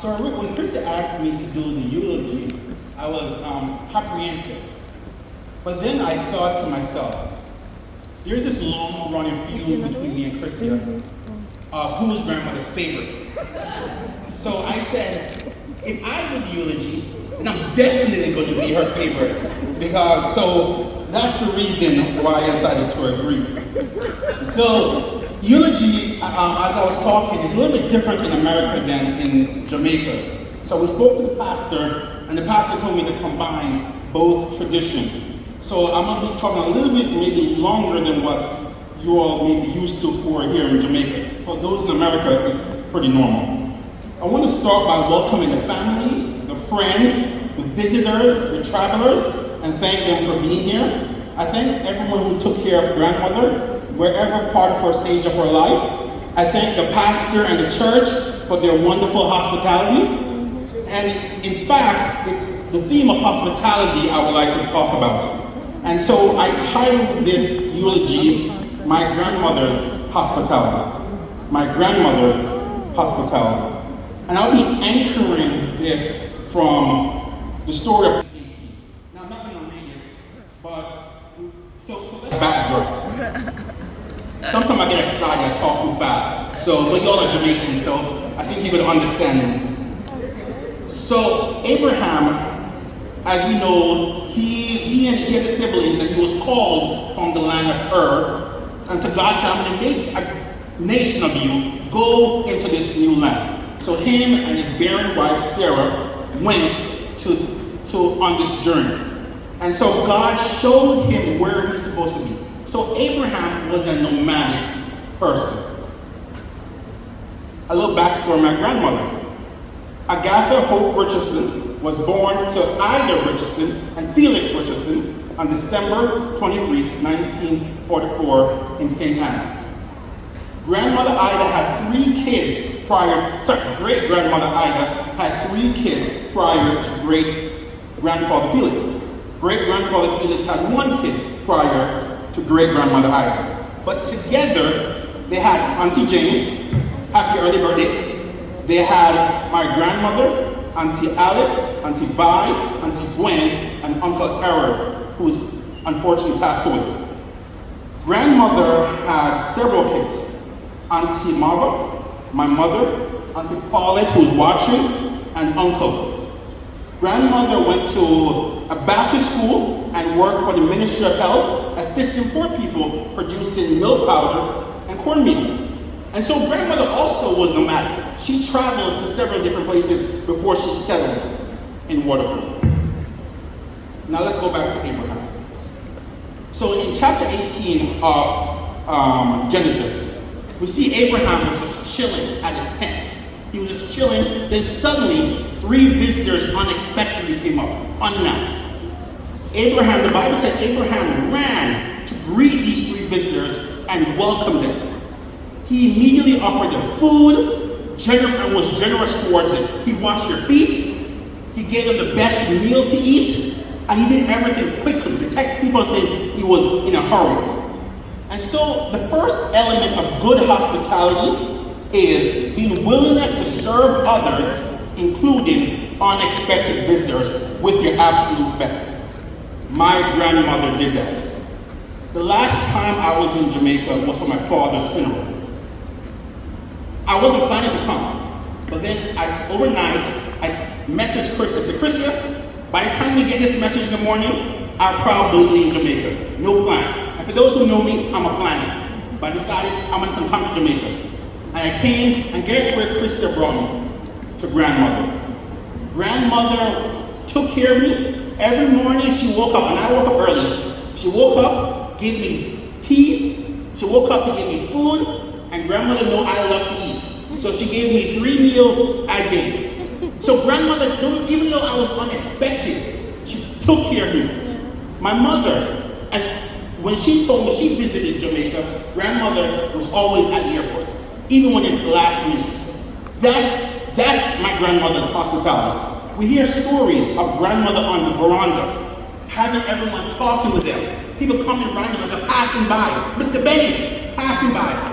So when Krista asked me to do the eulogy, I was apprehensive. But then I thought to myself, there's this long-running feud between me and Krista of who's grandmother's favorite. So I said, if I do the eulogy, then I'm definitely going to be her favorite. So that's the reason why I decided to agree. So eulogy, as I was talking, is a little bit different in America than in Jamaica. So we spoke to the pastor, and the pastor told me to combine both traditions. So I'm going to be talking a little bit maybe longer than what you all may be used to who are here in Jamaica. For those in America, it's pretty normal. I want to start by welcoming the family, the friends, the visitors, the travelers, and thank them for being here. I thank everyone who took care of grandmother, wherever part of her stage of her life. I thank the pastor and the church for their wonderful hospitality. And in fact, it's the theme of hospitality I would like to talk about. And so I titled this eulogy, My Grandmother's Hospitality. My Grandmother's Hospitality. And I'll be anchoring this from the story of 18. Now I'm not going to read it, but so that's backdrop. Sometimes I get excited, I talk too fast. But y'all are Jamaican, so I think you're going to understand me. So Abraham, as we know, he had the siblings, and he was called from the land of Ur, and to God said, I'm going to make a nation of you, go into this new land. So him and his barren wife Sarah went on this journey. And so God showed him where he's supposed to be. So Abraham was a nomadic person. A little backstory of my grandmother. Agatha Hope Richardson was born to Ida Richardson and Felix Richardson on December 23, 1944 in St. Anna. Grandmother Ida had 3 kids great-grandmother Ida had 3 kids prior to great-grandfather Felix. Great-grandfather Felix had 1 kid prior to great-grandmother Ida. But together, they had Auntie James, happy early birthday. They had my grandmother, Auntie Alice, Auntie Vi, Auntie Gwen, and Uncle Errol, who's unfortunately passed away. Grandmother had several kids. Auntie Marva, my mother, Auntie Paulette, who's watching, and Uncle. Grandmother went to a Baptist school and worked for the Ministry of Health, assisting poor people producing milk powder and cornmeal. And so grandmother also was nomadic. She traveled to several different places before she settled in Waterford. Now let's go back to Abraham. So in chapter 18 of Genesis, we see Abraham was just chilling at his tent. He was just chilling, then suddenly 3 visitors unexpectedly came up, unannounced. Abraham, the Bible said Abraham ran to greet these 3 visitors and welcome them. He immediately offered them food and was generous towards them. He washed their feet, he gave them the best meal to eat, and he did everything quickly. The text people say he was in a hurry. And so the first element of good hospitality is being willingness to serve others, including unexpected visitors, with your absolute best. My grandmother did that. The last time I was in Jamaica was for my father's funeral. I wasn't planning to come, but then overnight, I messaged Chris. I said, Krista, by the time you get this message in the morning, I'll probably be in Jamaica. No plan. And for those who know me, I'm a planner. But I decided I'm going to come to Jamaica. And I came, and guess where Krista brought me? To grandmother. Grandmother took care of me. Every morning she woke up, and I woke up early. She woke up, gave me tea. She woke up to give me food. And grandmother knew I love to eat. So she gave me 3 meals a day. So grandmother, even though I was unexpected, she took care of me. My mother, and when she told me she visited Jamaica, grandmother was always at the airport, even when it's the last minute. That's my grandmother's hospitality. We hear stories of grandmother on the veranda, having everyone talking with them. People coming random as they're passing by. Mr. Benny, passing by.